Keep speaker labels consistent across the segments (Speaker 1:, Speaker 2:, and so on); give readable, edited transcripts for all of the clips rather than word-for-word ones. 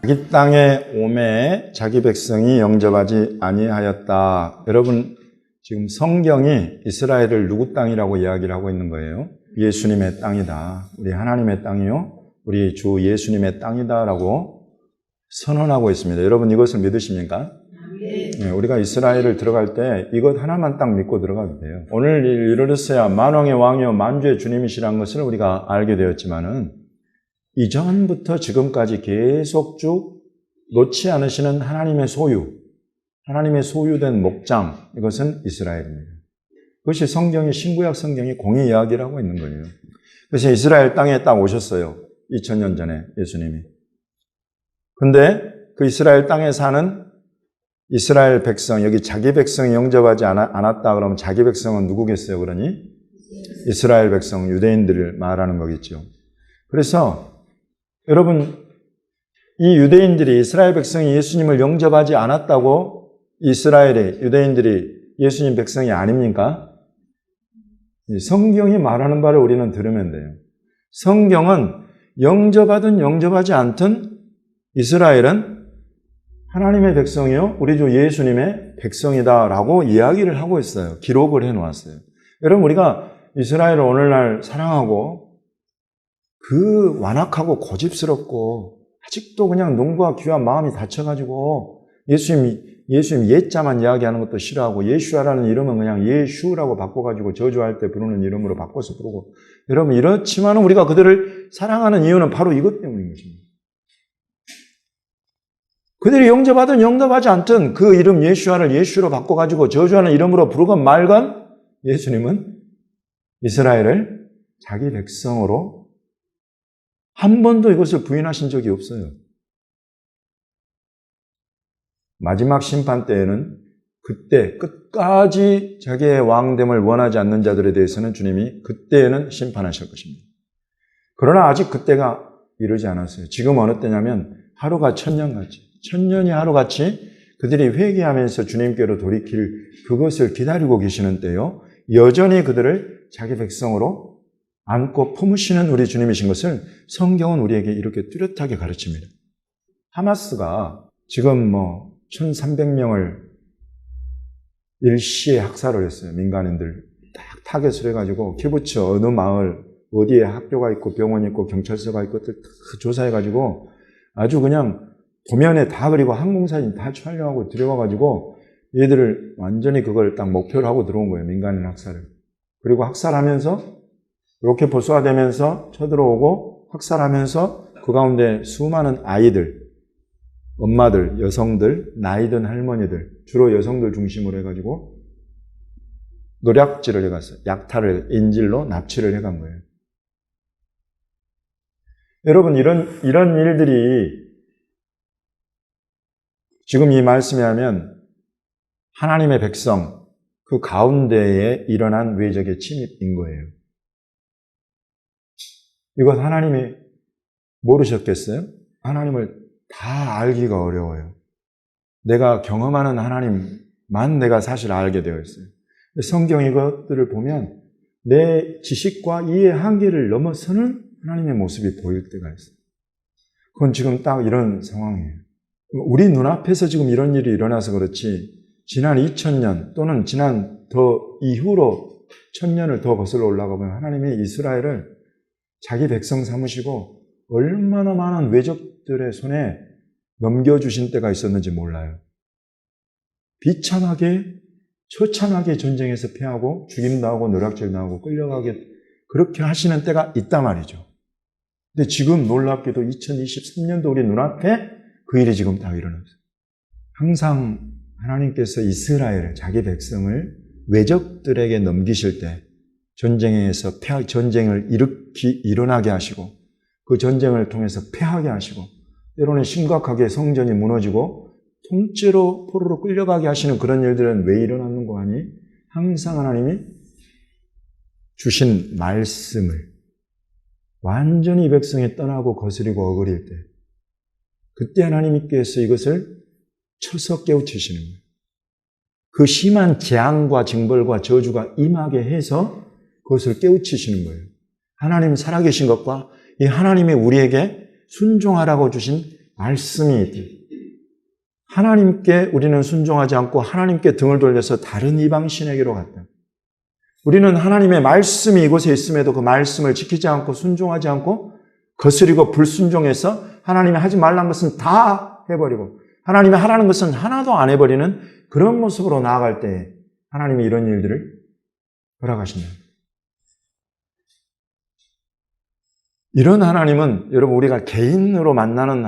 Speaker 1: 자기 땅에 오매 자기 백성이 영접하지 아니하였다. 여러분, 지금 성경이 이스라엘을 누구 땅이라고 이야기를 하고 있는 거예요? 예수님의 땅이다. 우리 하나님의 땅이요, 우리 주 예수님의 땅이다라고 선언하고 있습니다. 여러분, 이것을 믿으십니까? 네, 우리가 이스라엘을 들어갈 때 이것 하나만 딱 믿고 들어가도 돼요. 오늘 이르렀어야 만왕의 왕이요 만주의 주님이시라는 것을 우리가 알게 되었지만은 이전부터 지금까지 계속 쭉 놓지 않으시는 하나님의 소유, 하나님의 소유된 목장, 이것은 이스라엘입니다. 그것이 성경이, 신구약 성경이 공의 이야기를 하고 있는 거예요. 그래서 이스라엘 땅에 딱 오셨어요. 2000년 전에 예수님이. 근데 그 이스라엘 땅에 사는 이스라엘 백성, 여기 자기 백성이 영접하지 않았다 그러면 자기 백성은 누구겠어요? 그러니 이스라엘 백성, 유대인들을 말하는 거겠죠. 그래서 여러분, 이 유대인들이, 이스라엘 백성이 예수님을 영접하지 않았다고 이스라엘의 유대인들이 예수님 백성이 아닙니까? 성경이 말하는 바를 우리는 들으면 돼요. 성경은 영접하든 영접하지 않든 이스라엘은 하나님의 백성이요, 우리 주 예수님의 백성이다라고 이야기를 하고 있어요. 기록을 해놓았어요. 여러분, 우리가 이스라엘을 오늘날 사랑하고 그 완악하고 고집스럽고 아직도 그냥 농부와 귀한 마음이 닫혀가지고 예수님 예자만 이야기하는 것도 싫어하고 예슈아라는 이름은 그냥 예슈라고 바꿔가지고 저주할 때 부르는 이름으로 바꿔서 부르고, 여러분, 이렇지만은 우리가 그들을 사랑하는 이유는 바로 이것 때문인 것입니다. 그들이 영접하든 영접하지 않든 그 이름 예슈아를 예슈로 바꿔가지고 저주하는 이름으로 부르건 말건 예수님은 이스라엘을 자기 백성으로 한 번도 이것을 부인하신 적이 없어요. 마지막 심판 때에는 그때 끝까지 자기의 왕됨을 원하지 않는 자들에 대해서는 주님이 그때에는 심판하실 것입니다. 그러나 아직 그때가 이르지 않았어요. 지금 어느 때냐면 하루가 천년같이, 천년이 하루같이 그들이 회개하면서 주님께로 돌이킬 그것을 기다리고 계시는 때요, 여전히 그들을 자기 백성으로 안고 품으시는 우리 주님이신 것을 성경은 우리에게 이렇게 뚜렷하게 가르칩니다. 하마스가 지금 1300명을 일시에 학살을 했어요. 민간인들 딱 타겟을 해가지고 키부츠 어느 마을 어디에 학교가 있고 병원이 있고 경찰서가 있고 다 조사해가지고 아주 그냥 도면에 다 그리고 항공사진 다 촬영하고 들여와가지고 얘들을 완전히 그걸 딱 목표로 하고 들어온 거예요. 민간인 학살을. 그리고 학살하면서 로켓포 쏘아대면서 쳐들어오고 학살하면서 그 가운데 수많은 아이들, 엄마들, 여성들, 나이든 할머니들, 주로 여성들 중심으로 해가지고 노략질을 해갔어요. 약탈을, 인질로 납치를 해간 거예요. 여러분, 이런 일들이 지금 이 말씀에 하면 하나님의 백성, 그 가운데에 일어난 외적의 침입인 거예요. 이것 하나님이 모르셨겠어요? 하나님을 다 알기가 어려워요. 내가 경험하는 하나님만 내가 사실 알게 되어 있어요. 성경 이것들을 보면 내 지식과 이해 한계를 넘어서는 하나님의 모습이 보일 때가 있어요. 그건 지금 딱 이런 상황이에요. 우리 눈앞에서 지금 이런 일이 일어나서 그렇지, 지난 2000년 또는 지난 더 이후로 1000년을 더 거슬러 올라가 보면 하나님이 이스라엘을 자기 백성 삼으시고 얼마나 많은 외적들의 손에 넘겨주신 때가 있었는지 몰라요. 비참하게, 처참하게 전쟁에서 패하고 죽임당하고 노략질 당하고 끌려가게 그렇게 하시는 때가 있단 말이죠. 근데 지금 놀랍게도 2023년도 우리 눈앞에 그 일이 지금 다 일어났어요. 항상 하나님께서 이스라엘, 자기 백성을 외적들에게 넘기실 때 전쟁에서 전쟁을 일어나게 하시고 그 전쟁을 통해서 패하게 하시고 때로는 심각하게 성전이 무너지고 통째로 포로로 끌려가게 하시는 그런 일들은 왜 일어나는 거 아니? 항상 하나님이 주신 말씀을 완전히 이 백성이 떠나고 거스리고 어그릴 때 그때 하나님께서 이것을 쳐서 깨우치시는 거예요. 그 심한 재앙과 징벌과 저주가 임하게 해서 그것을 깨우치시는 거예요. 하나님 살아계신 것과 이 하나님이 우리에게 순종하라고 주신 말씀이 있다. 하나님께 우리는 순종하지 않고 하나님께 등을 돌려서 다른 이방 신에게로 갔다. 우리는 하나님의 말씀이 이곳에 있음에도 그 말씀을 지키지 않고 순종하지 않고 거스리고 불순종해서 하나님이 하지 말라는 것은 다 해버리고 하나님이 하라는 것은 하나도 안 해버리는 그런 모습으로 나아갈 때 하나님이 이런 일들을 허락하신다. 이런 하나님은 여러분 우리가 개인으로 만나는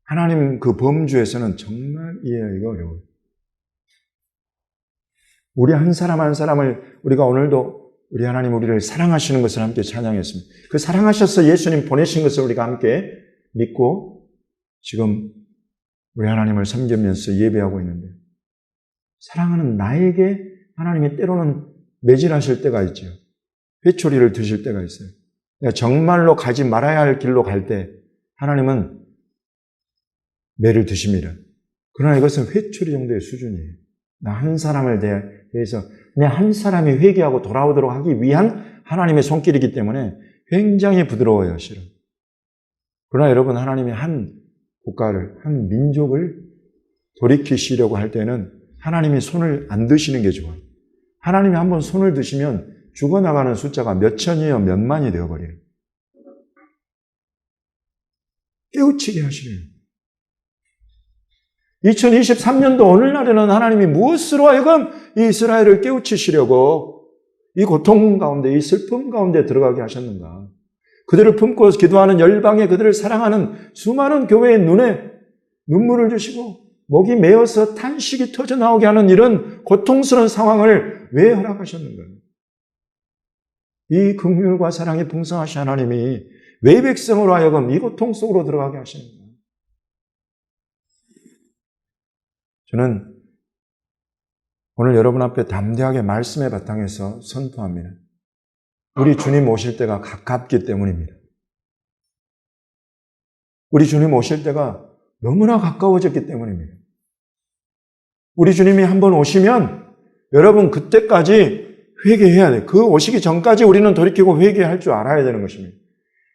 Speaker 1: 하나님 그 범주에서는 정말 이해하기가 어려워요. 우리 한 사람 한 사람을 우리가 오늘도 우리 하나님 우리를 사랑하시는 것을 함께 찬양했습니다. 그 사랑하셔서 예수님 보내신 것을 우리가 함께 믿고 지금 우리 하나님을 섬기면서 예배하고 있는데 사랑하는 나에게 하나님이 때로는 매질하실 때가 있죠. 회초리를 드실 때가 있어요. 내가 정말로 가지 말아야 할 길로 갈 때 하나님은 매를 드십니다. 그러나 이것은 회초리 정도의 수준이에요. 나 한 사람을 대해서 내 한 사람이 회개하고 돌아오도록 하기 위한 하나님의 손길이기 때문에 굉장히 부드러워요, 실은. 그러나 여러분, 하나님이 한 국가를, 한 민족을 돌이키시려고 할 때는 하나님이 손을 안 드시는 게 좋아요. 하나님이 한번 손을 드시면 죽어나가는 숫자가 몇 천이에요, 몇 만이 되어버려요. 깨우치게 하시네요. 2023년도 오늘날에는 하나님이 무엇으로 하여금 이 이스라엘을 깨우치시려고 이 고통 가운데, 이 슬픔 가운데 들어가게 하셨는가? 그들을 품고 기도하는 열방에 그들을 사랑하는 수많은 교회의 눈에 눈물을 주시고 목이 메어서 탄식이 터져나오게 하는 이런 고통스러운 상황을 왜 허락하셨는가요? 이 긍휼과 사랑이 풍성하신 하나님이 왜 백성으로 하여금 이 고통 속으로 들어가게 하시는가? 저는 오늘 여러분 앞에 담대하게 말씀의 바탕에서 선포합니다. 우리 주님 오실 때가 가깝기 때문입니다. 우리 주님 오실 때가 너무나 가까워졌기 때문입니다. 우리 주님이 한번 오시면 여러분 그때까지 회개해야 돼요. 그 오시기 전까지 우리는 돌이키고 회개할 줄 알아야 되는 것입니다.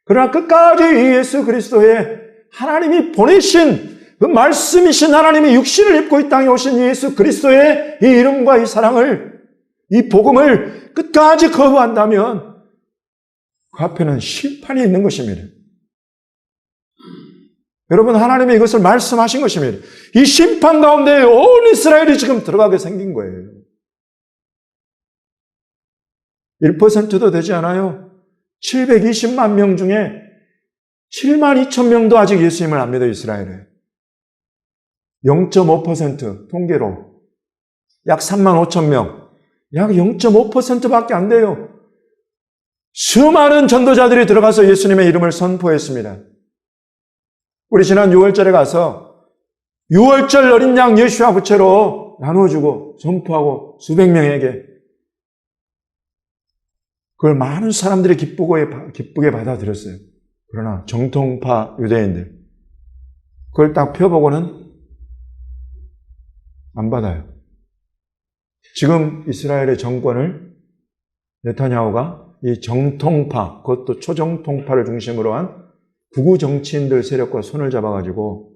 Speaker 1: 그러나 끝까지 이 예수 그리스도의 하나님이 보내신 그 말씀이신 하나님이 육신을 입고 이 땅에 오신 예수 그리스도의 이 이름과 이 사랑을, 이 복음을 끝까지 거부한다면 그 앞에는 심판이 있는 것입니다. 여러분, 하나님이 이것을 말씀하신 것입니다. 이 심판 가운데 온 이스라엘이 지금 들어가게 생긴 거예요. 1%도 되지 않아요. 720만 명 중에 7만 2천 명도 아직 예수님을 안 믿어, 이스라엘에. 0.5% 통계로 약 3만 5천 명, 약 0.5%밖에 안 돼요. 수많은 전도자들이 들어가서 예수님의 이름을 선포했습니다. 우리 지난 6월절에 가서 6월절 어린 양 예수와 부채로 나눠주고 선포하고 수백 명에게 그걸 많은 사람들이 기쁘게 받아들였어요. 그러나 정통파 유대인들 그걸 딱 펴보고는 안 받아요. 지금 이스라엘의 정권을 네타냐후가 이 정통파, 그것도 초정통파를 중심으로 한 극우 정치인들 세력과 손을 잡아가지고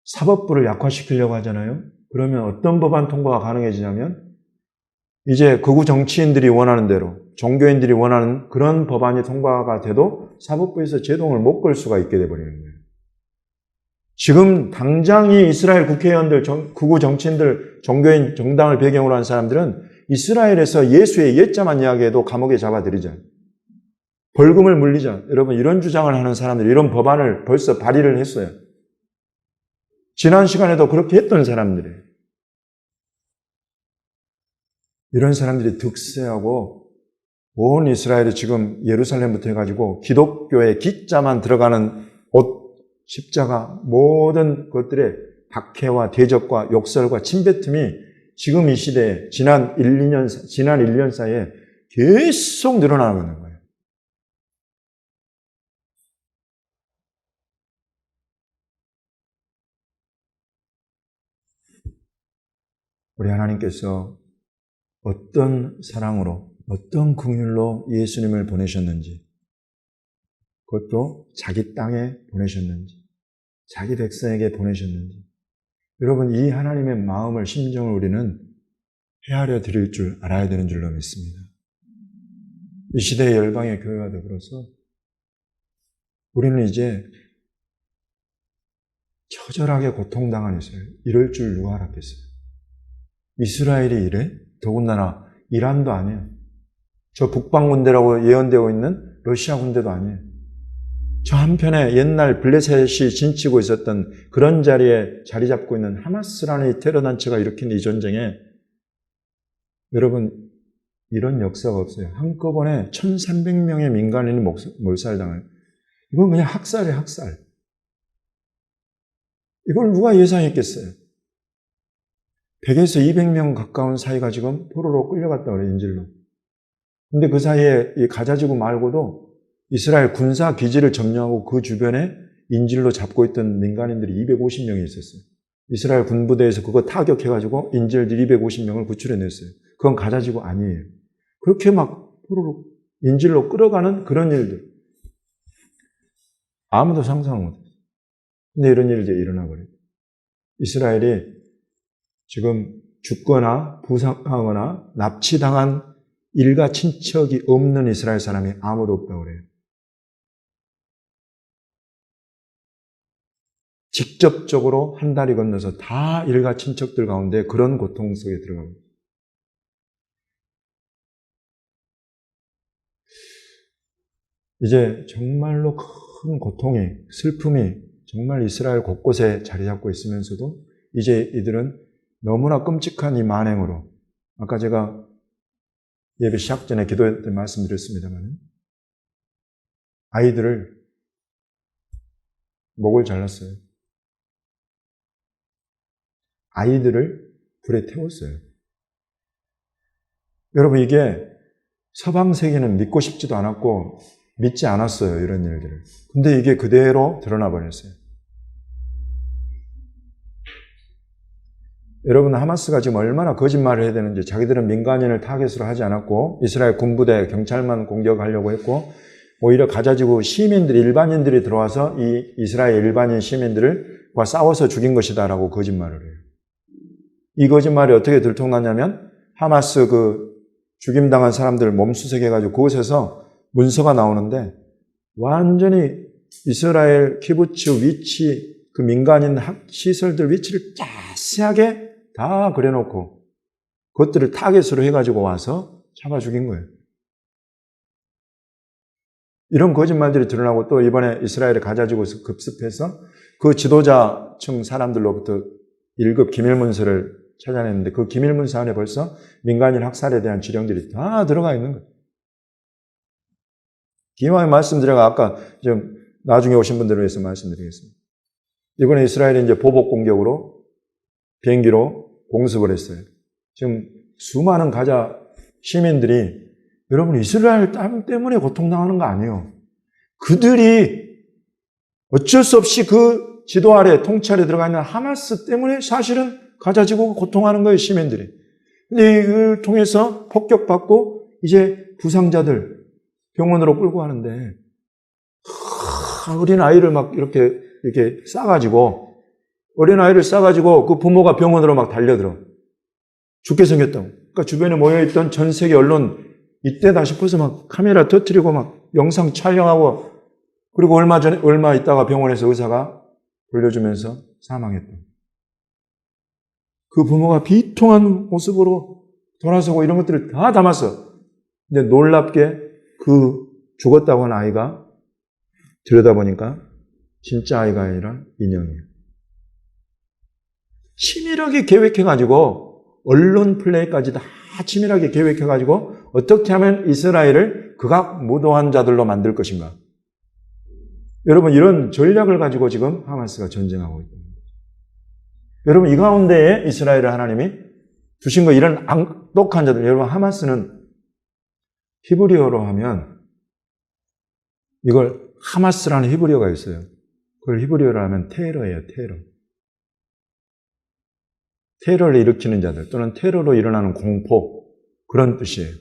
Speaker 1: 사법부를 약화시키려고 하잖아요. 그러면 어떤 법안 통과가 가능해지냐면 이제 극우 정치인들이 원하는 대로, 종교인들이 원하는 그런 법안이 통과가 돼도 사법부에서 제동을 못 걸 수가 있게 돼버리는 거예요. 지금 당장 이 이스라엘 국회의원들, 극우 정치인들, 종교인, 정당을 배경으로 한 사람들은 이스라엘에서 예수의 옛자만 이야기해도 감옥에 잡아들이자. 벌금을 물리자. 여러분, 이런 주장을 하는 사람들이 이런 법안을 벌써 발의를 했어요. 지난 시간에도 그렇게 했던 사람들이에요. 이런 사람들이 득세하고 온 이스라엘이 지금 예루살렘부터 해가지고 기독교의 기자만 들어가는 옷, 십자가, 모든 것들의 박해와 대적과 욕설과 침뱉음이 지금 이 시대에 지난 1, 2년 사이에 계속 늘어나고 있는 거예요. 우리 하나님께서 어떤 사랑으로 어떤 긍휼로 예수님을 보내셨는지, 그것도 자기 땅에 보내셨는지, 자기 백성에게 보내셨는지, 여러분 이 하나님의 마음을, 심정을 우리는 헤아려 드릴 줄 알아야 되는 줄로 믿습니다. 이 시대의 열방의 교회가 되어서 우리는 이제 처절하게 고통당한 이스라엘, 이럴 줄 누가 알았겠어요? 이스라엘이 이래? 더군다나 이란도 아니에요. 저 북방군대라고 예언되어 있는 러시아 군대도 아니에요. 저 한편에 옛날 블레셋이 진치고 있었던 그런 자리에 자리 잡고 있는 하마스라는 이 테러단체가 일으킨 이 전쟁에 여러분 이런 역사가 없어요. 한꺼번에 1300명의 민간인이 몰살당해요. 이건 그냥 학살이에요, 학살. 이걸 누가 예상했겠어요? 100에서 200명 가까운 사이가 지금 포로로 끌려갔다 그래요, 인질로. 근데 그 사이에 이 가자지구 말고도 이스라엘 군사 기지를 점령하고 그 주변에 인질로 잡고 있던 민간인들이 250명이 있었어요. 이스라엘 군부대에서 그거 타격해가지고 인질들 250명을 구출해냈어요. 그건 가자지구 아니에요. 그렇게 막 포로로 인질로 끌어가는 그런 일들. 아무도 상상 못해요. 근데 이런 일이 이제 일어나버려요. 이스라엘이 지금 죽거나 부상하거나 납치당한 일가 친척이 없는 이스라엘 사람이 아무도 없다고 그래요. 직접적으로 한 달이 건너서 다 일가 친척들 가운데 그런 고통 속에 들어갑니다. 이제 정말로 큰 고통이, 슬픔이 정말 이스라엘 곳곳에 자리 잡고 있으면서도 이제 이들은 너무나 끔찍한 이 만행으로, 아까 제가 예배 시작 전에 기도할 때 말씀드렸습니다만 아이들을 목을 잘랐어요. 아이들을 불에 태웠어요. 여러분 이게 서방 세계는 믿고 싶지도 않았고 믿지 않았어요, 이런 일들을. 근데 이게 그대로 드러나 버렸어요. 여러분 하마스가 지금 얼마나 거짓말을 해야 되는지, 자기들은 민간인을 타겟으로 하지 않았고 이스라엘 군부대, 경찰만 공격하려고 했고 오히려 가자지구 시민들이, 일반인들이 들어와서 이 이스라엘 일반인 시민들과 싸워서 죽인 것이다라고 거짓말을 해요. 이 거짓말이 어떻게 들통났냐면 하마스 그 죽임당한 사람들을 몸수색해가지고 그곳에서 문서가 나오는데 완전히 이스라엘 키부츠 위치, 그 민간인 시설들 위치를 자세하게 다 그려놓고 그것들을 타겟으로 해가지고 와서 잡아 죽인 거예요. 이런 거짓말들이 드러나고 또 이번에 이스라엘에 가자지구에서 급습해서 그 지도자층 사람들로부터 1급 기밀문서를 찾아냈는데 그 기밀문서 안에 벌써 민간인 학살에 대한 지령들이 다 들어가 있는 거예요. 기왕에 말씀드려가 아까 좀 나중에 오신 분들을 위해서 말씀드리겠습니다. 이번에 이스라엘이 이제 보복 공격으로 비행기로 공습을 했어요. 지금 수많은 가자 시민들이, 여러분 이스라엘 땅 때문에 고통당하는 거 아니에요. 그들이 어쩔 수 없이 그 지도 아래 통찰에 들어가 있는 하마스 때문에 사실은 가자지구가 고통하는 거예요, 시민들이. 근데 이걸 통해서 폭격받고 이제 부상자들 병원으로 끌고 가는데 어린 아이를 막 이렇게 싸가지고, 어린아이를 싸가지고 그 부모가 병원으로 막 달려들어. 죽게 생겼다고. 그러니까 주변에 모여있던 전 세계 언론 이때다 싶어서 막 카메라 터뜨리고 막 영상 촬영하고, 그리고 얼마 있다가 병원에서 의사가 돌려주면서 사망했다. 그 부모가 비통한 모습으로 돌아서고 이런 것들을 다 담았어. 근데 놀랍게 그 죽었다고 한 아이가 들여다보니까 진짜 아이가 아니라 인형이에요. 치밀하게 계획해가지고 언론 플레이까지 다 치밀하게 계획해가지고 어떻게 하면 이스라엘을 극악무도한 자들로 만들 것인가. 여러분 이런 전략을 가지고 지금 하마스가 전쟁하고 있습니다. 여러분 이 가운데에 이스라엘을 하나님이 두신 거, 이런 악독한 자들. 여러분 하마스는 히브리어로 하면 이걸 하마스라는 히브리어가 있어요. 그걸 히브리어로 하면 테러예요, 테러. 테러를 일으키는 자들 또는 테러로 일어나는 공포, 그런 뜻이에요.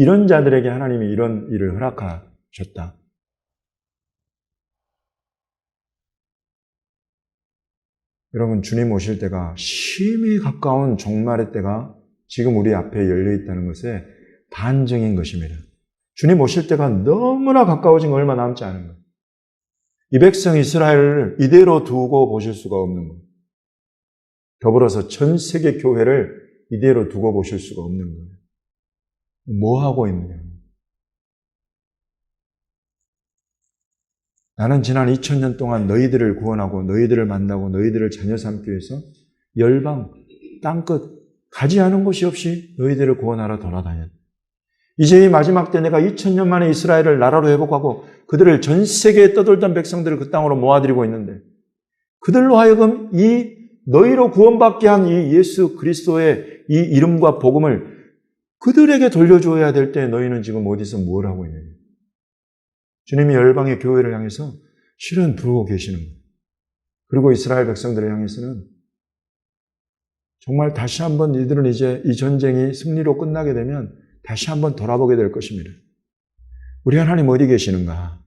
Speaker 1: 이런 자들에게 하나님이 이런 일을 허락하셨다. 여러분, 주님 오실 때가 심히 가까운 종말의 때가 지금 우리 앞에 열려 있다는 것의 반증인 것입니다. 주님 오실 때가 너무나 가까워진 거 얼마 남지 않은 거예요. 이 백성 이스라엘을 이대로 두고 보실 수가 없는 거예요. 더불어서 전 세계 교회를 이대로 두고 보실 수가 없는 거예요. 뭐 하고 있느냐? 나는 지난 2000년 동안 너희들을 구원하고 너희들을 만나고 너희들을 자녀 삼기 위해서 열방, 땅끝, 가지 않은 곳이 없이 너희들을 구원하러 돌아다녔다. 이제 이 마지막 때 내가 2000년 만에 이스라엘을 나라로 회복하고 그들을 전 세계에 떠돌던 백성들을 그 땅으로 모아들이고 있는데 그들로 하여금 이 너희로 구원받게 한 이 예수 그리스도의 이 이름과 복음을 그들에게 돌려줘야 될 때 너희는 지금 어디서 뭘 하고 있느냐. 주님이 열방의 교회를 향해서 실은 부르고 계시는 거예요. 그리고 이스라엘 백성들을 향해서는 정말 다시 한번 이들은 이제 이 전쟁이 승리로 끝나게 되면 다시 한번 돌아보게 될 것입니다. 우리 하나님 어디 계시는가?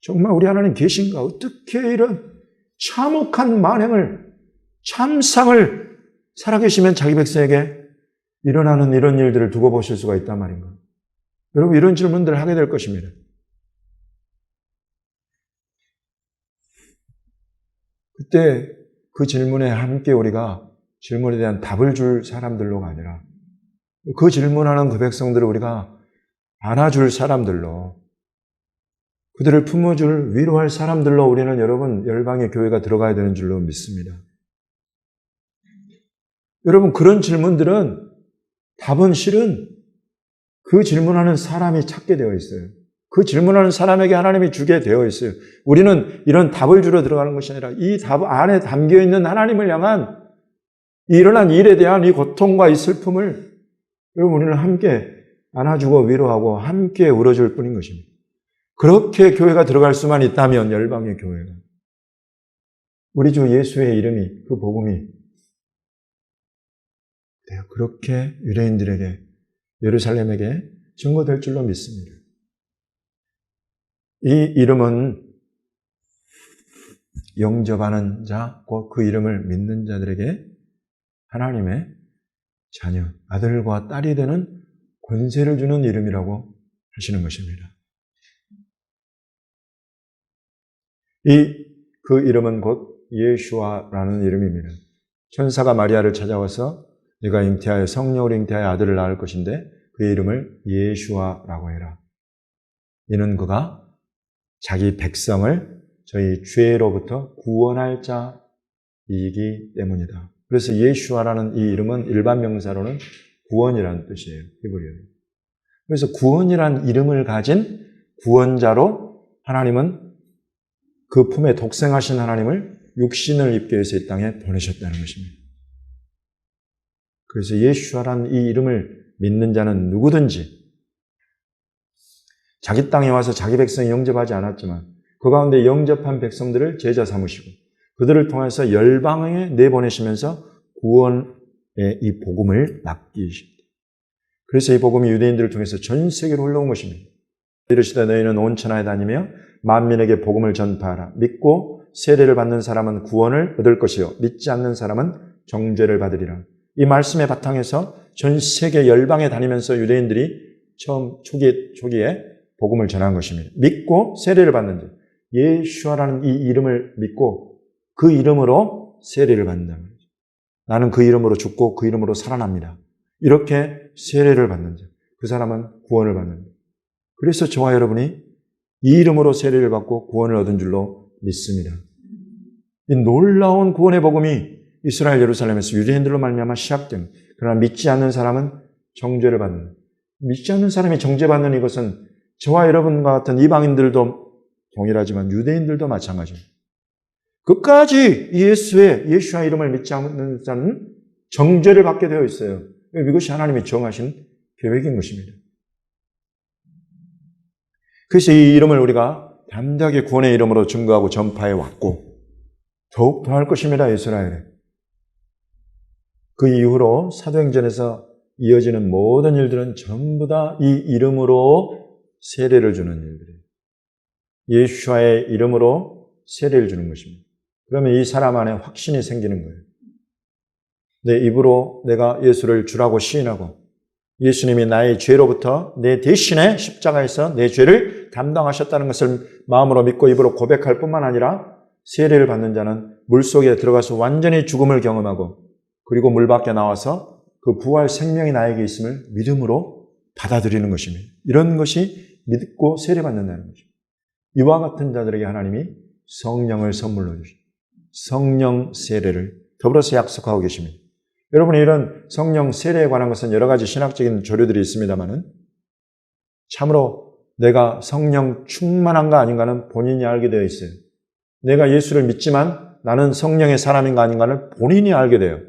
Speaker 1: 정말 우리 하나님 계신가? 어떻게 이런 참혹한 만행을, 참상을 살아계시면 자기 백성에게 일어나는 이런 일들을 두고 보실 수가 있단 말인가? 여러분, 이런 질문들을 하게 될 것입니다. 그때 그 질문에 함께 우리가 질문에 대한 답을 줄 사람들로가 아니라 그 질문하는 그 백성들을 우리가 안아줄 사람들로, 그들을 품어줄, 위로할 사람들로 우리는 여러분 열방의 교회가 들어가야 되는 줄로 믿습니다. 여러분, 그런 질문들은 답은 실은 그 질문하는 사람이 찾게 되어 있어요. 그 질문하는 사람에게 하나님이 주게 되어 있어요. 우리는 이런 답을 주러 들어가는 것이 아니라 이 답 안에 담겨있는 하나님을 향한 일어난 일에 대한 이 고통과 이 슬픔을 여러분 우리는 함께 안아주고 위로하고 함께 울어줄 뿐인 것입니다. 그렇게 교회가 들어갈 수만 있다면 열방의 교회가 우리 주 예수의 이름이, 그 복음이 그렇게 유대인들에게, 예루살렘에게 증거될 줄로 믿습니다. 이 이름은 영접하는 자, 곧 그 이름을 믿는 자들에게 하나님의 자녀, 아들과 딸이 되는 권세를 주는 이름이라고 하시는 것입니다. 그 이름은 곧 예수아라는 이름입니다. 천사가 마리아를 찾아와서 네가 잉태하여 성령으로 잉태하여 아들을 낳을 것인데 그의 이름을 예수아라고 해라. 이는 그가 자기 백성을 저희 죄로부터 구원할 자이기 때문이다. 그래서 예수아라는 이 이름은 일반 명사로는 구원이라는 뜻이에요. 히브리어로. 그래서 구원이라는 이름을 가진 구원자로 하나님은 그 품에 독생하신 하나님을 육신을 입게 해서 이 땅에 보내셨다는 것입니다. 그래서 예수아라는 이 이름을 믿는 자는 누구든지 자기 땅에 와서 자기 백성이 영접하지 않았지만 그 가운데 영접한 백성들을 제자 삼으시고 그들을 통해서 열방에 내보내시면서 구원의 이 복음을 맡기십니다. 그래서 이 복음이 유대인들을 통해서 전 세계로 흘러온 것입니다. 이르시되 너희는 온 천하에 다니며 만민에게 복음을 전파하라. 믿고 세례를 받는 사람은 구원을 얻을 것이요 믿지 않는 사람은 정죄를 받으리라. 이 말씀의 바탕에서 전 세계 열방에 다니면서 유대인들이 처음 초기에 복음을 전한 것입니다. 믿고 세례를 받는 자, 예수아라는 이 이름을 믿고 그 이름으로 세례를 받는다. 나는 그 이름으로 죽고 그 이름으로 살아납니다. 이렇게 세례를 받는 자, 그 사람은 구원을 받는 자. 그래서 저와 여러분이 이 이름으로 세례를 받고 구원을 얻은 줄로 믿습니다. 이 놀라운 구원의 복음이 이스라엘 예루살렘에서 유대인들로 말미암아 시작됩니다. 그러나 믿지 않는 사람은 정죄를 받는, 믿지 않는 사람이 정죄받는 이것은 저와 여러분과 같은 이방인들도 동일하지만 유대인들도 마찬가지입니다. 끝까지 예수와 이름을 믿지 않는 자는 정죄를 받게 되어 있어요. 이것이 하나님이 정하신 계획인 것입니다. 그래서 이 이름을 우리가 담대하게 구원의 이름으로 증거하고 전파해 왔고 더욱 더 할 것입니다. 이스라엘에. 그 이후로 사도행전에서 이어지는 모든 일들은 전부 다 이 이름으로 세례를 주는 일들이에요. 예수와의 이름으로 세례를 주는 것입니다. 그러면 이 사람 안에 확신이 생기는 거예요. 내 입으로 내가 예수를 주라고 시인하고 예수님이 나의 죄로부터 내 대신에 십자가에서 내 죄를 담당하셨다는 것을 마음으로 믿고 입으로 고백할 뿐만 아니라 세례를 받는 자는 물속에 들어가서 완전히 죽음을 경험하고 그리고 물 밖에 나와서 그 부활 생명이 나에게 있음을 믿음으로 받아들이는 것입니다. 이런 것이 믿고 세례받는다는 것입니다. 이와 같은 자들에게 하나님이 성령을 선물로 주십니다. 성령 세례를 더불어서 약속하고 계십니다. 여러분, 이런 성령 세례에 관한 것은 여러 가지 신학적인 조류들이 있습니다만은 참으로 내가 성령 충만한가 아닌가는 본인이 알게 되어 있어요. 내가 예수를 믿지만 나는 성령의 사람인가 아닌가는 본인이 알게 돼요.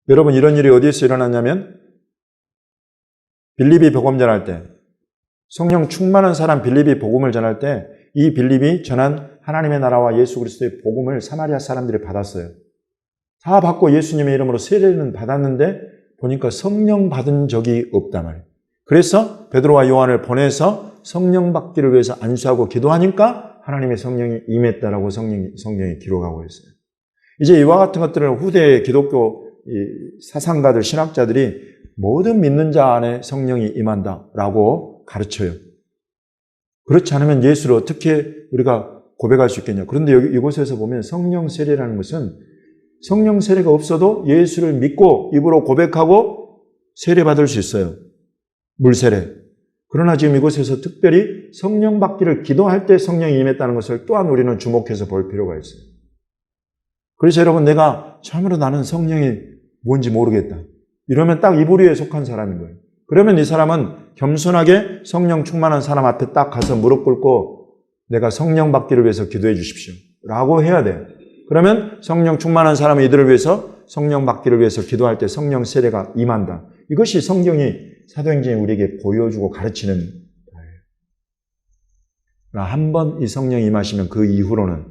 Speaker 1: 여러분, 이런 일이 어디에서 일어났냐면 빌립이 복음 전할 때 성령 충만한 사람 빌립이 복음을 전할 때 이 빌립이 전한 하나님의 나라와 예수 그리스도의 복음을 사마리아 사람들이 받았어요. 다 받고 예수님의 이름으로 세례는 받았는데 보니까 성령 받은 적이 없단 말이에요. 그래서 베드로와 요한을 보내서 성령 받기를 위해서 안수하고 기도하니까 하나님의 성령이 임했다라고 성경이 기록하고 있어요. 이제 이와 같은 것들을 후대의 기독교 사상가들, 신학자들이 모든 믿는 자 안에 성령이 임한다라고 가르쳐요. 그렇지 않으면 예수를 어떻게 우리가 고백할 수 있겠냐. 그런데 이곳에서 보면 성령 세례라는 것은 성령 세례가 없어도 예수를 믿고 입으로 고백하고 세례받을 수 있어요. 물 세례. 그러나 지금 이곳에서 특별히 성령 받기를 기도할 때 성령이 임했다는 것을 또한 우리는 주목해서 볼 필요가 있어요. 그래서 여러분, 내가 참으로 나는 성령이 뭔지 모르겠다. 이러면 딱 이 부류에 속한 사람인 거예요. 그러면 이 사람은 겸손하게 성령 충만한 사람 앞에 딱 가서 무릎 꿇고 내가 성령 받기를 위해서 기도해 주십시오 라고 해야 돼요. 그러면 성령 충만한 사람은 이들을 위해서 성령 받기를 위해서 기도할 때 성령 세례가 임한다. 이것이 성경이 사도행전에 우리에게 보여주고 가르치는 바예요. 한 번 이 성령이 임하시면 그 이후로는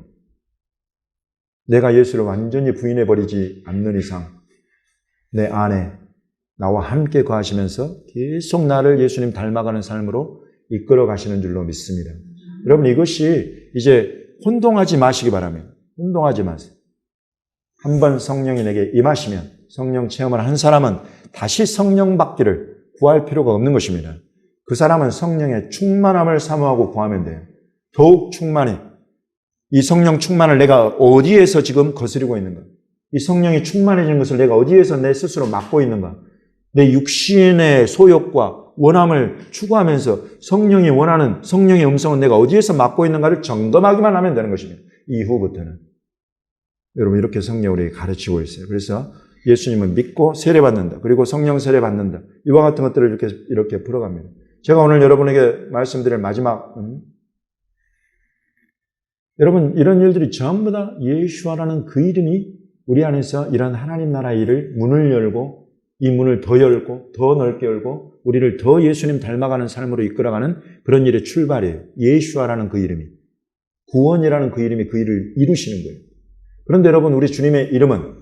Speaker 1: 내가 예수를 완전히 부인해버리지 않는 이상 내 안에 나와 함께 거하시면서 계속 나를 예수님 닮아가는 삶으로 이끌어 가시는 줄로 믿습니다. 여러분, 이것이 이제 혼동하지 마시기 바랍니다. 혼동하지 마세요. 한번 성령이 내게 임하시면 성령 체험을 한 사람은 다시 성령 받기를 구할 필요가 없는 것입니다. 그 사람은 성령의 충만함을 사모하고 구하면 돼요. 더욱 충만히. 이 성령 충만을 내가 어디에서 지금 거스리고 있는가? 이 성령이 충만해진 것을 내가 어디에서 내 스스로 막고 있는가? 내 육신의 소욕과 원함을 추구하면서 성령이 원하는 성령의 음성은 내가 어디에서 막고 있는가를 점검하기만 하면 되는 것입니다. 이후부터는. 여러분, 이렇게 성경이 우리에게 가르치고 있어요. 그래서 예수님은 믿고 세례받는다. 그리고 성령 세례받는다. 이와 같은 것들을 이렇게 풀어갑니다. 제가 오늘 여러분에게 말씀드릴 마지막 여러분, 이런 일들이 전부 다 예수와라는 그 이름이 우리 안에서 이런 하나님 나라의 일을 문을 열고 이 문을 더 열고 더 넓게 열고 우리를 더 예수님 닮아가는 삶으로 이끌어가는 그런 일의 출발이에요. 예수와라는 그 이름이. 구원이라는 그 이름이 그 일을 이루시는 거예요. 그런데 여러분, 우리 주님의 이름은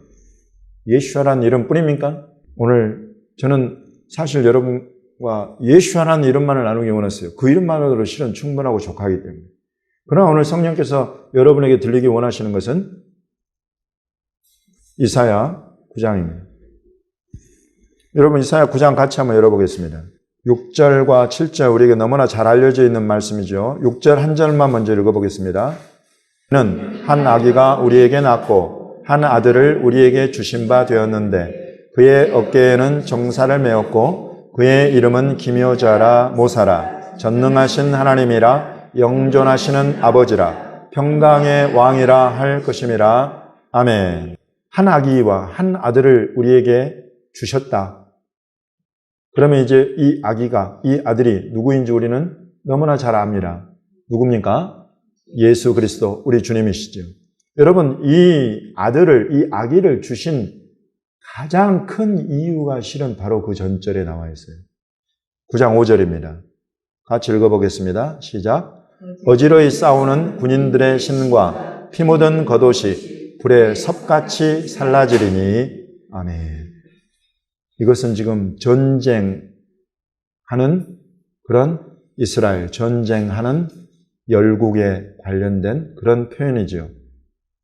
Speaker 1: 예수와라는 이름뿐입니까? 오늘 저는 사실 여러분과 예수와라는 이름만을 나누기 원했어요. 그 이름만으로 실은 충분하고 족하기 때문에. 그러나 오늘 성령께서 여러분에게 들리기 원하시는 것은 이사야 9장입니다. 여러분, 이사야 9장 같이 한번 열어보겠습니다. 6절과 7절 우리에게 너무나 잘 알려져 있는 말씀이죠. 6절 한 절만 먼저 읽어보겠습니다. 는 한 아기가 우리에게 낳고 한 아들을 우리에게 주신 바 되었는데 그의 어깨에는 정사를 메었고 그의 이름은 기묘자라 모사라 전능하신 하나님이라 영존하시는 아버지라 평강의 왕이라 할 것임이라. 아멘. 한 아기와 한 아들을 우리에게 주셨다. 그러면 이제 이 아기가, 이 아들이 누구인지 우리는 너무나 잘 압니다. 누굽니까? 예수 그리스도, 우리 주님이시죠. 여러분, 이 아들을, 이 아기를 주신 가장 큰 이유가 실은 바로 그 전절에 나와 있어요. 9장 5절입니다. 같이 읽어보겠습니다. 시작. 어지러이 싸우는 군인들의 신과 피 묻은 겉옷이 불에 섭같이 살라지리니. 아멘. 이것은 지금 전쟁하는 그런 이스라엘, 전쟁하는 열국에 관련된 그런 표현이죠.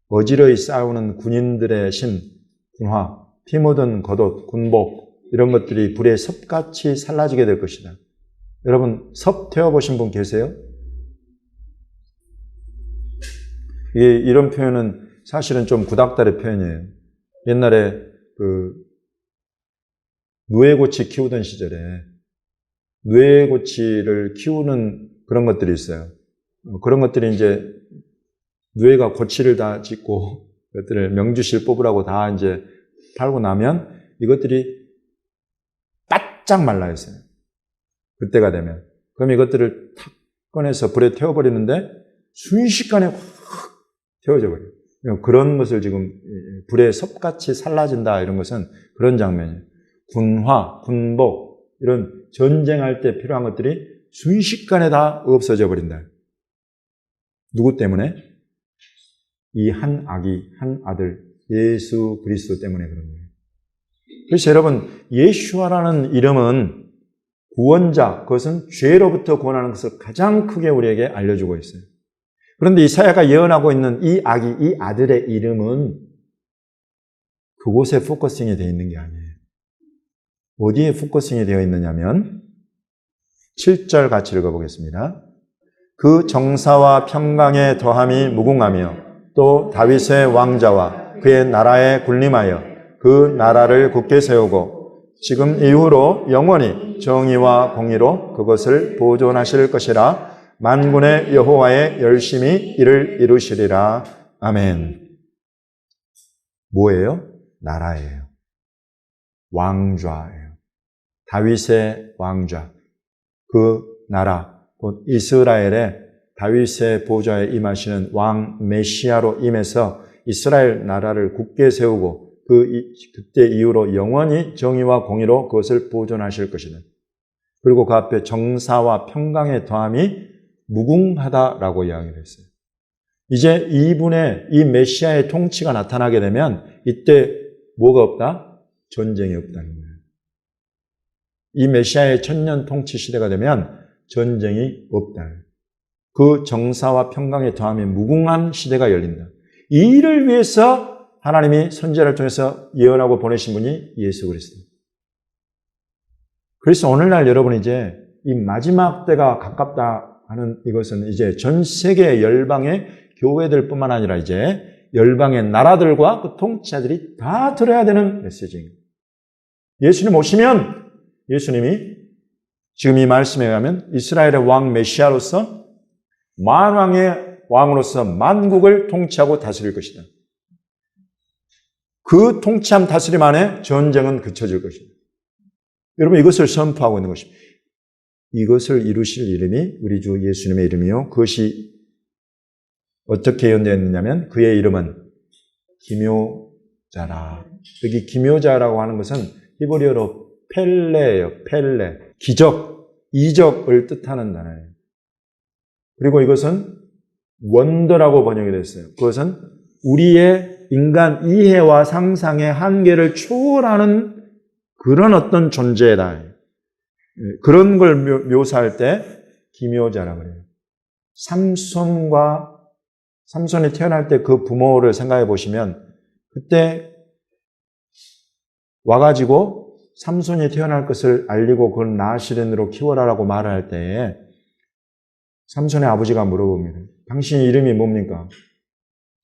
Speaker 1: 어지러이 싸우는 군인들의 신, 군화, 피 묻은 겉옷, 군복 이런 것들이 불에 섭같이 살라지게 될 것이다. 여러분 섭 태워보신 분 계세요? 이런 표현은 사실은 좀 구닥다리 표현이에요. 옛날에 누에고치 키우던 시절에 누에고치를 키우는 그런 것들이 있어요. 그런 것들이 이제 누에가 고치를 다 짓고 그것들을 명주실 뽑으라고 다 이제 팔고 나면 이것들이 바짝 말라 있어요. 그때가 되면. 그럼 이것들을 탁 꺼내서 불에 태워버리는데 순식간에 확 태워져 버려요. 그런 것을 지금 불에 섭같이 살라진다 이런 것은 그런 장면이에요. 군화, 군복 이런 전쟁할 때 필요한 것들이 순식간에 다 없어져 버린다. 누구 때문에? 이 한 아기, 한 아들 예수 그리스도 때문에 그런 거예요. 그래서 여러분 예수와라는 이름은 구원자, 그것은 죄로부터 구원하는 것을 가장 크게 우리에게 알려주고 있어요. 그런데 이사야가 예언하고 있는 이 아기, 이 아들의 이름은 그곳에 포커싱이 되어 있는 게 아니에요. 어디에 포커싱이 되어 있느냐면 7절 같이 읽어보겠습니다. 그 정사와 평강의 더함이 무궁하며 또 다윗의 왕자와 그의 나라에 군림하여 그 나라를 굳게 세우고 지금 이후로 영원히 정의와 공의로 그것을 보존하실 것이라. 만군의 여호와의 열심히 이를 이루시리라. 아멘. 뭐예요? 나라예요. 왕좌예요. 다윗의 왕좌. 그 나라, 곧 이스라엘의 다윗의 보좌에 임하시는 왕 메시아로 임해서 이스라엘 나라를 굳게 세우고 그때 이후로 영원히 정의와 공의로 그것을 보존하실 것이다. 그리고 그 앞에 정사와 평강의 더함이 무궁하다라고 이야기를 했어요. 이제 이 메시아의 통치가 나타나게 되면 이때 뭐가 없다? 전쟁이 없다는 거예요. 이 메시아의 천년 통치 시대가 되면 전쟁이 없다. 그 정사와 평강의 더함이 무궁한 시대가 열린다. 이 일을 위해서 하나님이 선지자를 통해서 예언하고 보내신 분이 예수 그리스도. 그래서 오늘날 여러분 이제 이 마지막 때가 가깝다 하는 이것은 이제 전 세계 열방의 교회들뿐만 아니라 이제 열방의 나라들과 그 통치자들이 다 들어야 되는 메시지입니다. 예수님 오시면 예수님이 지금 이 말씀에 의하면 이스라엘의 왕 메시아로서 만왕의 왕으로서 만국을 통치하고 다스릴 것이다. 그 통치함 다스림 안에 전쟁은 그쳐질 것입니다. 여러분 이것을 선포하고 있는 것입니다. 이것을 이루실 이름이 우리 주 예수님의 이름이요. 그것이 어떻게 예언되었느냐면 그의 이름은 기묘자라. 여기 기묘자라고 하는 것은 히브리어로 펠레예요. 펠레. 기적, 이적을 뜻하는 단어예요. 그리고 이것은 원더라고 번역이 됐어요. 그것은 우리의 인간 이해와 상상의 한계를 초월하는 그런 어떤 존재다. 그런 걸 묘사할 때 기묘자라고 그래요. 삼손이 태어날 때 그 부모를 생각해 보시면 그때 와가지고 삼손이 태어날 것을 알리고 그걸 나시린으로 키워라라고 말할 때에 삼손의 아버지가 물어봅니다. 당신 이름이 뭡니까?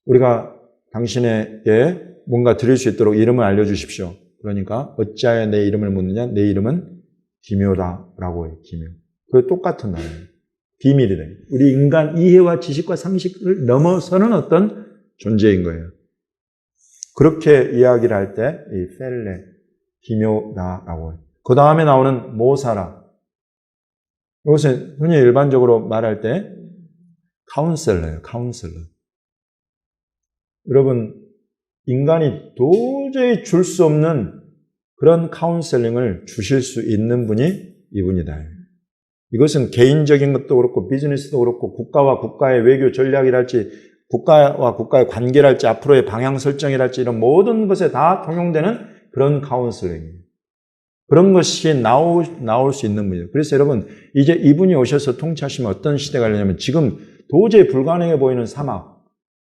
Speaker 1: 우리가 당신에게 뭔가 드릴 수 있도록 이름을 알려주십시오. 그러니까 어찌하여 내 이름을 묻느냐? 내 이름은 기묘다라고 해요. 기묘. 그게 똑같은 말이에요. 비밀이래. 우리 인간 이해와 지식과 상식을 넘어서는 어떤 존재인 거예요. 그렇게 이야기를 할 때 이 펠레, 기묘다라고 해요. 그 다음에 나오는 모사라. 이것은 흔히 일반적으로 말할 때 카운셀러예요. 카운셀러. 여러분, 인간이 도저히 줄 수 없는 그런 카운셀링을 주실 수 있는 분이 이분이다. 이것은 개인적인 것도 그렇고 비즈니스도 그렇고 국가와 국가의 외교 전략이랄지 국가와 국가의 관계랄지 앞으로의 방향 설정이랄지 이런 모든 것에 다 통용되는 그런 카운셀링이에요. 그런 것이 나올 수 있는 분이에요. 그래서 여러분, 이제 이분이 오셔서 통치하시면 어떤 시대가 되냐면 지금 도저히 불가능해 보이는 사막,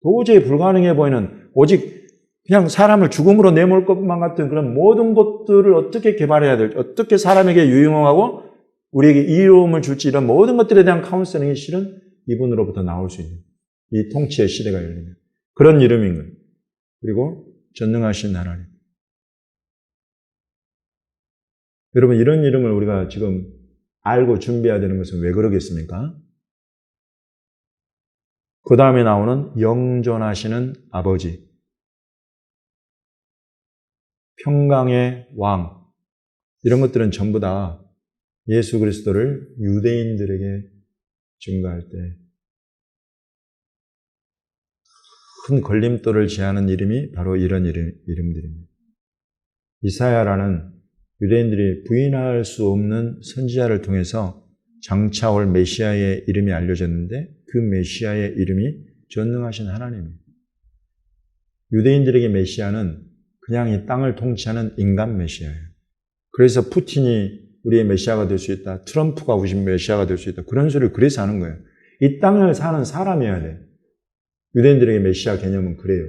Speaker 1: 도저히 불가능해 보이는 오직 그냥 사람을 죽음으로 내몰 것만 같은 그런 모든 것들을 어떻게 개발해야 될지, 어떻게 사람에게 유용하고 우리에게 이로움을 줄지 이런 모든 것들에 대한 카운셀링이 실은 이분으로부터 나올 수 있는 이 통치의 시대가 열리는 그런 이름인 거예요. 그리고 전능하신 하나님. 여러분, 이런 이름을 우리가 지금 알고 준비해야 되는 것은 왜 그러겠습니까? 그 다음에 나오는 영존하시는 아버지, 평강의 왕, 이런 것들은 전부 다 예수 그리스도를 유대인들에게 증거할 때 큰 걸림돌을 제하는 이름이 바로 이런 이름들입니다. 이사야라는 유대인들이 부인할 수 없는 선지자를 통해서 장차 올 메시아의 이름이 알려졌는데 그 메시아의 이름이 전능하신 하나님이에요. 유대인들에게 메시아는 그냥 이 땅을 통치하는 인간 메시아예요. 그래서 푸틴이 우리의 메시아가 될 수 있다. 트럼프가 우리 메시아가 될 수 있다. 그런 소리를 그래서 하는 거예요. 이 땅을 사는 사람이어야 돼요. 유대인들에게 메시아 개념은 그래요.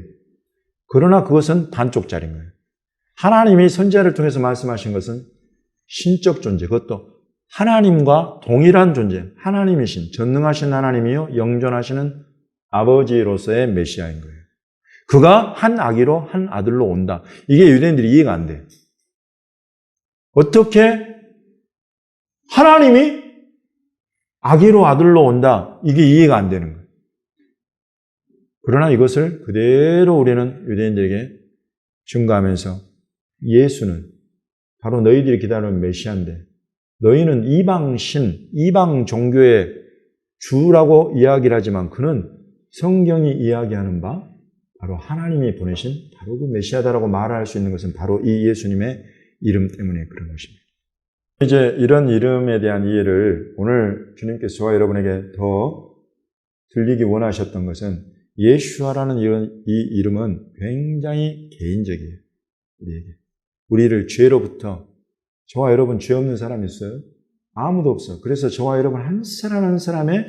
Speaker 1: 그러나 그것은 반쪽짜리인 거예요. 하나님이 선지자를 통해서 말씀하신 것은 신적 존재, 그것도 하나님과 동일한 존재, 하나님이신, 전능하신 하나님이요, 영존하시는 아버지로서의 메시아인 거예요. 그가 한 아기로 한 아들로 온다. 이게 유대인들이 이해가 안 돼요. 어떻게 하나님이 아기로 아들로 온다. 이게 이해가 안 되는 거예요. 그러나 이것을 그대로 우리는 유대인들에게 증거하면서 예수는 바로 너희들이 기다리는 메시아인데 너희는 이방신, 이방 종교의 주라고 이야기를 하지만 그는 성경이 이야기하는 바 바로 하나님이 보내신 바로 그 메시아다라고 말할 수 있는 것은 바로 이 예수님의 이름 때문에 그런 것입니다. 이제 이런 이름에 대한 이해를 오늘 주님께서 저와 여러분에게 더 들리기 원하셨던 것은 예수아라는 이 이름은 굉장히 개인적이에요. 우리에게. 우리를 죄로부터 저와 여러분 죄 없는 사람 있어요? 아무도 없어. 그래서 저와 여러분 한 사람 한 사람의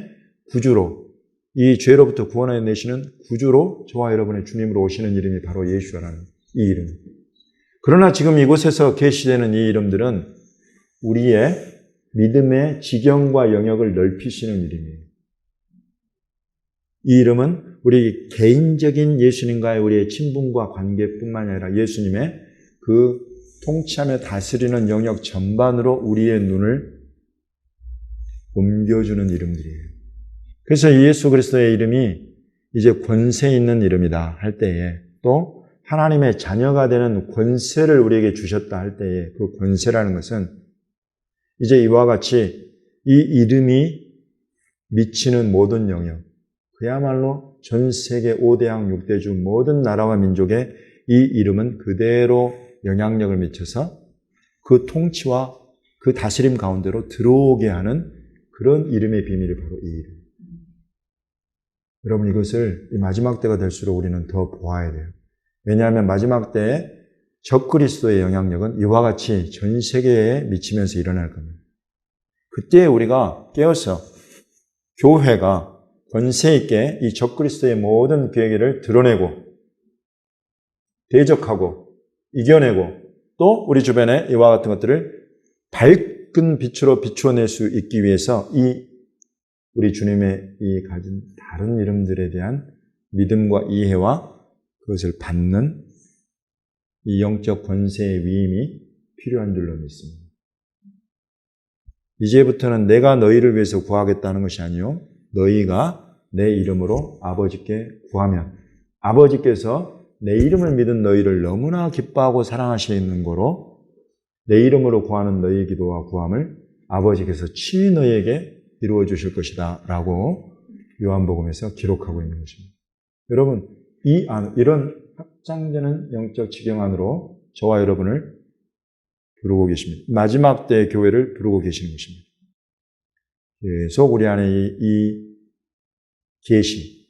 Speaker 1: 구주로 이 죄로부터 구원해 내시는 구주로 저와 여러분의 주님으로 오시는 이름이 바로 예수아라는 이 이름. 그러나 지금 이곳에서 계시되는 이 이름들은 우리의 믿음의 지경과 영역을 넓히시는 이름이에요. 이 이름은 우리 개인적인 예수님과의 우리의 친분과 관계뿐만 아니라 예수님의 그 통치하며 다스리는 영역 전반으로 우리의 눈을 옮겨주는 이름들이에요. 그래서 예수 그리스도의 이름이 이제 권세 있는 이름이다 할 때에 또 하나님의 자녀가 되는 권세를 우리에게 주셨다 할 때에 그 권세라는 것은 이제 이와 같이 이 이름이 미치는 모든 영역, 그야말로 전 세계 5대양 6대주 모든 나라와 민족에 이 이름은 그대로 영향력을 미쳐서 그 통치와 그 다스림 가운데로 들어오게 하는 그런 이름의 비밀이 바로 이 이름. 여러분 이것을 이 마지막 때가 될수록 우리는 더 보아야 돼요. 왜냐하면 마지막 때에 적그리스도의 영향력은 이와 같이 전 세계에 미치면서 일어날 겁니다. 그때 우리가 깨어서 교회가 권세 있게 이 적그리스도의 모든 계획을 드러내고 대적하고 이겨내고 또 우리 주변에 이와 같은 것들을 밝은 빛으로 비추어낼 수 있기 위해서 이 우리 주님의 이 가진 다른 이름들에 대한 믿음과 이해와 그것을 받는 이 영적 권세의 위임이 필요한 줄로 믿습니다. 이제부터는 내가 너희를 위해서 구하겠다는 것이 아니요 너희가 내 이름으로 아버지께 구하면 아버지께서 내 이름을 믿은 너희를 너무나 기뻐하고 사랑하시는 거로 내 이름으로 구하는 너희의 기도와 구함을 아버지께서 친히 너희에게 이루어 주실 것이다 라고 요한복음에서 기록하고 있는 것입니다. 여러분 이런 확장되는 영적 지경 안으로 저와 여러분을 부르고 계십니다. 마지막 때의 교회를 부르고 계시는 것입니다. 계속 우리 안에 이 계시,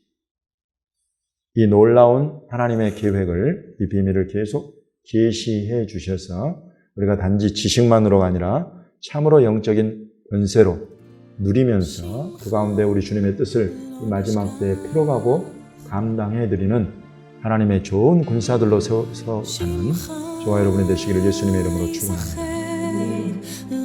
Speaker 1: 이 놀라운 하나님의 계획을, 이 비밀을 계속 계시해 주셔서 우리가 단지 지식만으로가 아니라 참으로 영적인 권세로 누리면서 그 가운데 우리 주님의 뜻을 이 마지막 때에 풀어가고 감당해드리는 하나님의 좋은 군사들로 서가는 저와 여러분이 되시기를 예수님의 이름으로 축원합니다.